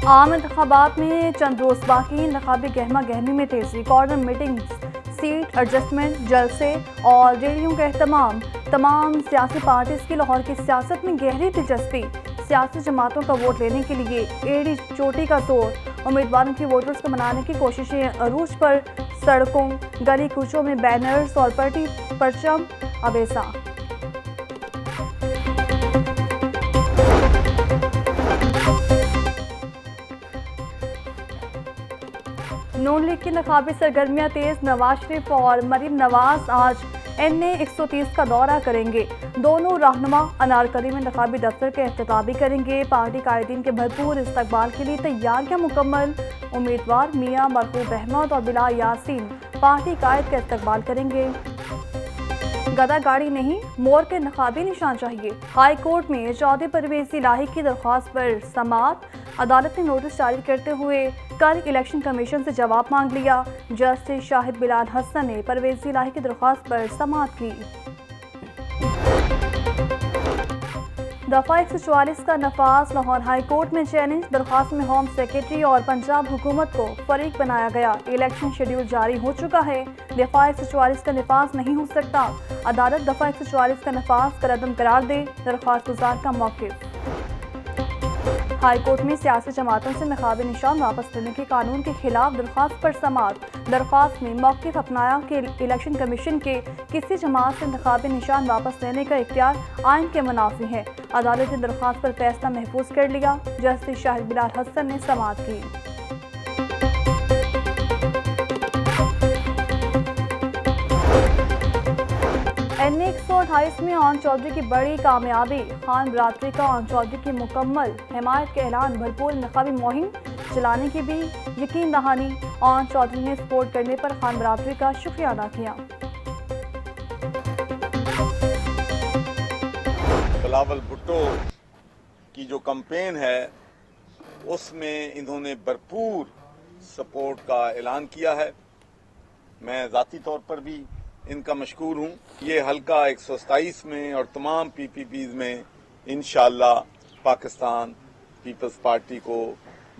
आम इंतखाबात में चंद रोज बाकी, इंतखाबी गहमा गहमी में तेजी। कॉर्नर मीटिंग, सीट एडजस्टमेंट, जलसे और रैलियों का एहतमाम। तमाम सियासी पार्टीज की लाहौर की सियासत में गहरी दिलचस्पी। सियासी जमातों का वोट लेने के लिए एड़ी चोटी का जोर। उम्मीदवारों की वोटर्स को मनाने की कोशिशें अरूज पर। सड़कों, गली कूचों में बैनर्स और पार्टी परचम अवेसा। नून लीग की इंतखाबी सरगर्मियां तेज। नवाज शरीफ और मरीम नवाज आज NA 130 का दौरा करेंगे। दोनों रहनुमा अनारकली में इंतखाबी दफ्तर के इफ्तिताह भी करेंगे। पार्टी कायदीन के भरपूर इस्तकबाल के लिए तैयारियां मुकम्मल। उम्मीदवार मियां मरहूब अहमद और बिलाल यासीन पार्टी कायद का इस्तकबाल करेंगे। गदा गाड़ी नहीं, मोर के इंतखाबी निशान चाहिए। हाई कोर्ट में चौधरी परवेज इलाही की दरख्वास्त पर समाअत। अदालत ने नोटिस जारी करते हुए कल इलेक्शन कमीशन से जवाब मांग लिया। जस्टिस शाहिद बिलाल हसन ने परवेज इलाही की दरख्वास्त पर समाअत की। दफा 144 का नफाज। लाहौर हाई कोर्ट में चैलेंज। दरख्वास्त में होम सेक्रेटरी और पंजाब हुकूमत को फरीक बनाया गया। इलेक्शन शेड्यूल जारी हो चुका है। दफा 144 का नफाज नहीं हो सकता। अदालत दफा 144 का नफाज करदम करार दे। दरख्वास्त गुजार का मौक़िफ़। हाई कोर्ट में सियासी जमातों से इंतखाबी निशान वापस लेने के कानून के खिलाफ दरख्वास्त पर समाअत। दरख्वास्त में मौक़िफ़ अपनाया कि इलेक्शन कमीशन के किसी जमात से इंतखाबी निशान वापस लेने का इख्तियार आइन के मुनाफी है। अदालत ने दरख्वास्त पर फैसला महफूज कर लिया। जस्टिस शाहिद बिलाल हसन ने समाअत की। NA 128 में ऑन चौधरी की बड़ी कामयाबी। खान बरादरी का ऑन चौधरी की मुकम्मल हिमायत के ऐलान। भरपूर इंतखाबी मुहिम चलाने की भी यकीन दहानी। ऑन चौधरी ने सपोर्ट करने पर खान बरादरी का शुक्रिया अदा किया। बिलावल भुट्टो की जो कैंपेन है उसमें इन्होंने भरपूर सपोर्ट का ऐलान किया है। मैं ज़ाती तौर पर भी इनका मशकूर हूँ। ये हल्का 127 में और तमाम PPPs में इंशाअल्लाह पाकिस्तान पीपल्स पार्टी को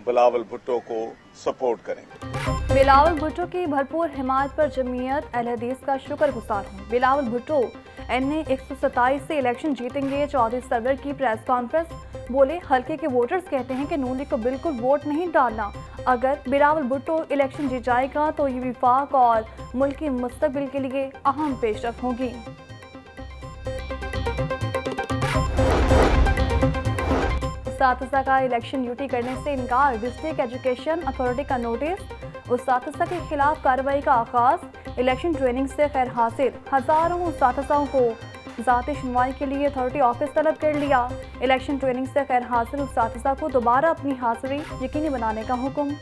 बिलावल भुट्टो को सपोर्ट करेंगे। बिलावल भुट्टो की भरपूर हिमायत पर जमीयत अहले हदीस का शुक्रगुजार हूँ। बिलावल भुट्टो NA 127 से इलेक्शन जीतेंगे। चौधरी सरवर की प्रेस कॉन्फ्रेंस। बोले, हल्के के वोटर्स कहते हैं कि नून लीग को बिल्कुल वोट नहीं डालना। अगर बिलावल भुट्टो इलेक्शन जीत जाएगा तो ये विफाक और मुल्क के मुस्तकबिल के लिए अहम पेशरफ होगी। उस्ताद का इलेक्शन ड्यूटी करने से इनकार। डिस्ट्रिक्ट एजुकेशन अथॉरिटी का नोटिस। उस्ताद के खिलाफ कार्रवाई का आगाज। इलेक्शन ट्रेनिंग से खैर हासिल। हजारों उस्तादों को ज़ाती सुनवाई के लिए अथॉरिटी ऑफिस तलब कर लिया। इलेक्शन ट्रेनिंग से खैर हासिल उस्ताद को दोबारा अपनी हाजिरी यकीनी बनाने का हुक्म।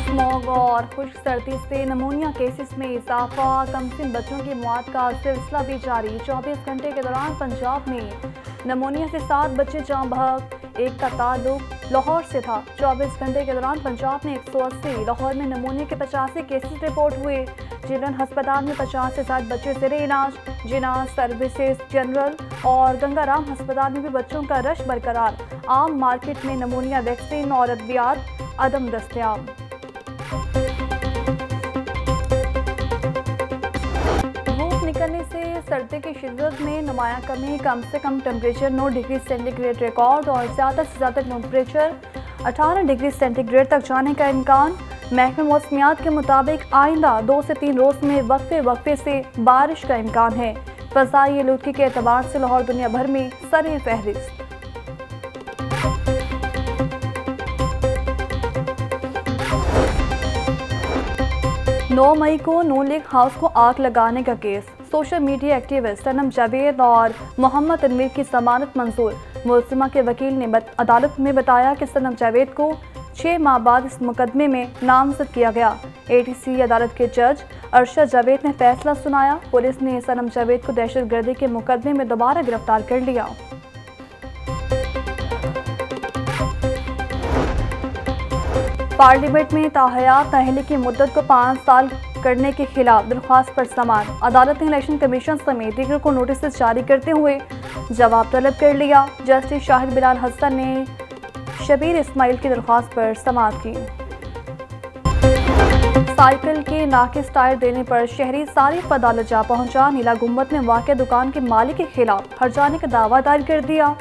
स्मॉग और खुश्क सर्दी से नमूनिया केसेस में इजाफा। कमसिन बच्चों की मौत का सिलसिला भी जारी। 24 घंटे के दौरान पंजाब में नमूनिया से 7 बच्चे जाँ बहक। एक का ताल्लुक लाहौर से था। 24 घंटे के दौरान पंजाब में 180, लाहौर में नमूनिया के 85 केसेस रिपोर्ट हुए। चिल्ड्रन अस्पताल में 50 से 60 बच्चे ज़ेरे इलाज। जिना सर्विसेज जनरल और गंगाराम अस्पताल में भी बच्चों का रश बरकरार। आम मार्केट में नमूनिया वैक्सीन और अद्वियात अदम दस्तयाब। धूप निकलने से सर्दी की शिद्दत में नुमाया कमी। कम से कम टेम्परेचर 9 डिग्री सेंटीग्रेड रिकॉर्ड और ज़्यादा से ज़्यादा टेम्परेचर 18 डिग्री सेंटीग्रेड तक जाने का इम्कान। महकमे मौसमियात के मुताबिक आइंदा 2 से 3 रोज़ में वक्फे से बारिश का इम्कान है। फ़ज़ाई आलूदगी के एतबार से लाहौर दुनिया भर में सरे फहरिस्त। 9 मई को नून लीग हाउस को आग लगाने का केस। सोशल मीडिया एक्टिविस्ट सनम जावेद और मोहम्मद तनवीर की जमानत मंजूर। मुलजिमा के वकील ने अदालत में बताया कि सनम जावेद को 6 माह बाद इस मुकदमे में नामजद किया गया। ATC अदालत के जज अरशद जावेद ने फैसला सुनाया। पुलिस ने सनम जावेद को दहशतगर्दी के मुकदमे में दोबारा गिरफ्तार कर लिया। पार्लियामेंट में ताहयात तहली की मुद्दत को 5 साल करने के खिलाफ दरख्वास्त पर समाअत। अदालत ने इलेक्शन कमीशन समेत दीगर को नोटिस जारी करते हुए जवाब तलब कर लिया। जस्टिस शाहिद बिलाल हसन ने शबीर इस्माइल की दरख्वास्त पर समाअत की। साइकिल के नाकिस टायर देने पर शहरी सारिफ अदालत जा पहुंचा। नीला गुंबद में वाक़या दुकान के मालिक के खिलाफ हर्जाने का दावा दायर कर दिया।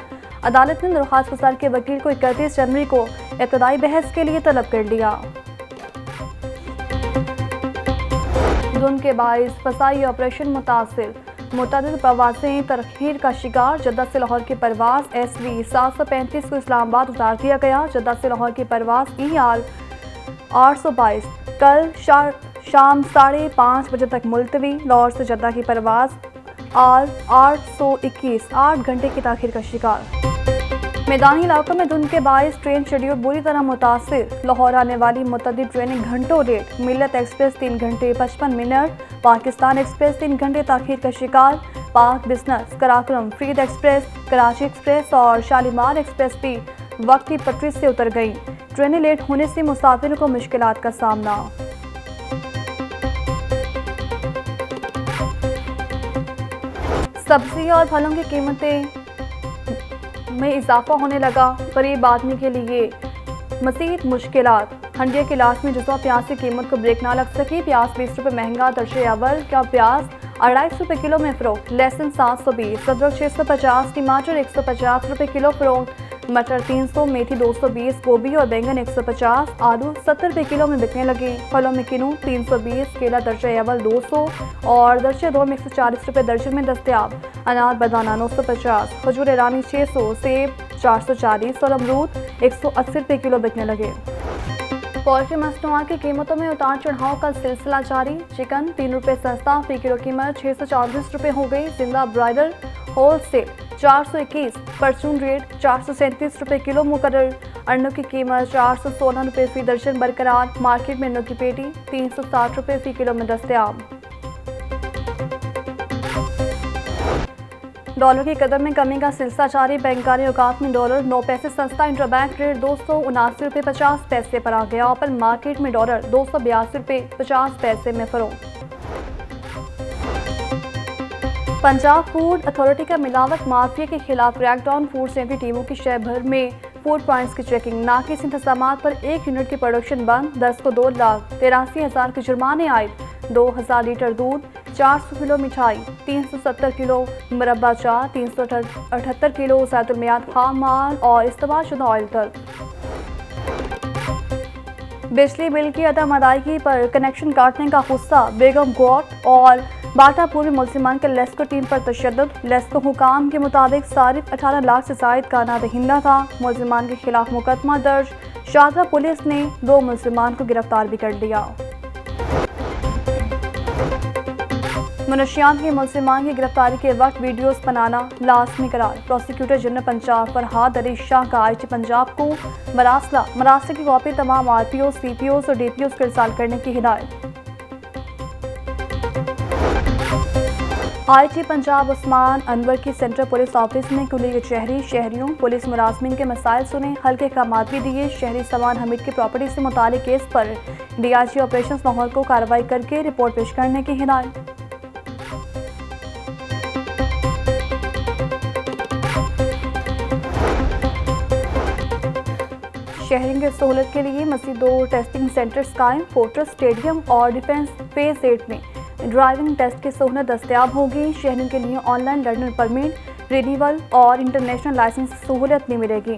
अदालत ने दरख्वास्त गुजार के वकील को 31 जनवरी को इब्तदाई बहस के लिए तलब कर लिया। धुंध के बाइस फसाई ऑपरेशन मुतासिर, मुतअद्दिद परवाज़ें तखीर का शिकार। जद्दा से लाहौर की परवाज़ SV 735 को इस्लामाबाद उतार दिया गया। जद्दा से लाहौर की परवाज़ ER 822 कल शाम 5:30 बजे तक मुलतवी। लाहौर से जद्दा की परवाज़ R 821 8 घंटे की ताख़ीर का शिकार। मैदानी इलाकों में धुंध के बाइस ट्रेन शेड्यूल बुरी तरह मुतासिर। लाहौर आने वाली मुतअद्दिद ट्रेनें घंटों लेट। मिल्लत एक्सप्रेस 3 घंटे 55 मिनट, पाकिस्तान एक्सप्रेस 3 घंटे ताख़ीर का शिकार। पाक business, Karakoram, फ्रीद express, Karachi express और शालीमार एक्सप्रेस भी वक्त की पटरी से उतर गईं। ट्रेनें लेट होने से मुसाफिरों को मुश्किलात का सामना। सब्जी और फलों की कीमतें में इजाफा होने लगा। गरीब आदमी के लिए मज़ीद मुश्किलात। हंडिया की लाश में जुज़वा प्याज की कीमत को ब्रेक ना लग सकी। प्याज 20 रुपये महंगा। दर्जे अव्वल का प्याज 250 रुपये किलो में फ़रोख्त। लहसुन 720, अदरक 650, टमाटर 150 रुपये किलो फ़रोख्त। मटर 300, मेथी 220, गोभी और बैंगन 150, आलू 70 रुपये किलो में बिकने लगे। फलों में किनू 320, केला दर्जे अव्वल 200 और दर्जे दो में 140 रुपये दर्जन में दस्तयाब। अनार बदाना 950, खजूर ईरानी 600, सेब 440 और अमरूद 180 रुपये किलो बिकने लगे। पोल्ट्री मसनूआत की कीमतों में उतार चढ़ाव का सिलसिला जारी। चिकन 3 रुपये सस्ता, फी किलो कीमत 634 रुपये हो गई। जिंदा ब्रायलर होल सेल 421, परचून रेट 437 रुपये किलो मुकर्रर। अंडों की कीमत 416 रुपये फी दर्जन बरकरार। मार्केट में अंडों की पेटी 360 रुपये फी किलो में दस्तयाब। डॉलर की कदर में कमी का सिलसिला जारी। बैंककारी औकात में डॉलर 9 पैसे सस्ता। इंटरबैंक रेट 279 रुपये 50 पैसे पर आ गया। ओपन मार्केट में डॉलर 282 रुपये 50 पैसे में फरोख्त। पंजाब फूड अथॉरिटी का मिलावट माफिया के खिलाफ क्रैकडाउन। फूड सेफ्टी टीमों की शहर भर में फूड पॉइंट्स की चेकिंग। नाकिस इंतजामात पर 1 यूनिट की प्रोडक्शन बंद। 10 को 2,83,000 के जुर्माने आयद। 2,000 लीटर दूध, 400 किलो मिठाई, 370 किलो मुरब्बा चाह, 378 किलो ज़ैतुल खाम माल और इस्तेमाल शुदा ऑयल तक। बिजली बिल की अदम अदायगी पर कनेक्शन काटने का गुस्सा। बेगम गोट और बाटापुर में मुल्जिमान के लेस्को टीम पर तशद्दुद। लेस्को हुकाम के मुताबिक सारिफ 18 लाख से जायद का नादहिंदा था। मुल्जिमान के खिलाफ मुकदमा दर्ज। शादरा पुलिस ने 2 मुल्जिमान को गिरफ्तार भी कर लिया। मुनशियात के मुल्जिमान की गिरफ्तारी के वक्त वीडियोस बनाना लाजमी करार। प्रोसिक्यूटर जनरल पंजाब फरहाद अली शाह का IG पंजाब को मरासले की कॉपी तमाम RPOs, CPOs और DPOs को इरसाल करने की हिदायत। IG पंजाब उस्मान अनवर की सेंट्रल पुलिस ऑफिस में खुली कचहरी। शहरियों पुलिस मुलाजमीन के मसाइल सुने, हल्के अहकामात भी दिए। शहरी समान हमीद की प्रॉपर्टी से मुतालिक केस पर DIG ऑपरेशन लाहौर को कार्रवाई करके रिपोर्ट पेश करने की हिदायत। शहरियों की सहूलत के लिए मज़ीद 2 टेस्टिंग सेंटर्स कायम। फोर्ट्रेस स्टेडियम और डिफेंस फेज 8 में ड्राइविंग टेस्ट की सहूलत दस्तयाब होगी। शहरियों के लिए ऑनलाइन लर्निंग परमिट, रिन्यूअल और इंटरनेशनल लाइसेंस सहूलत नहीं मिलेगी।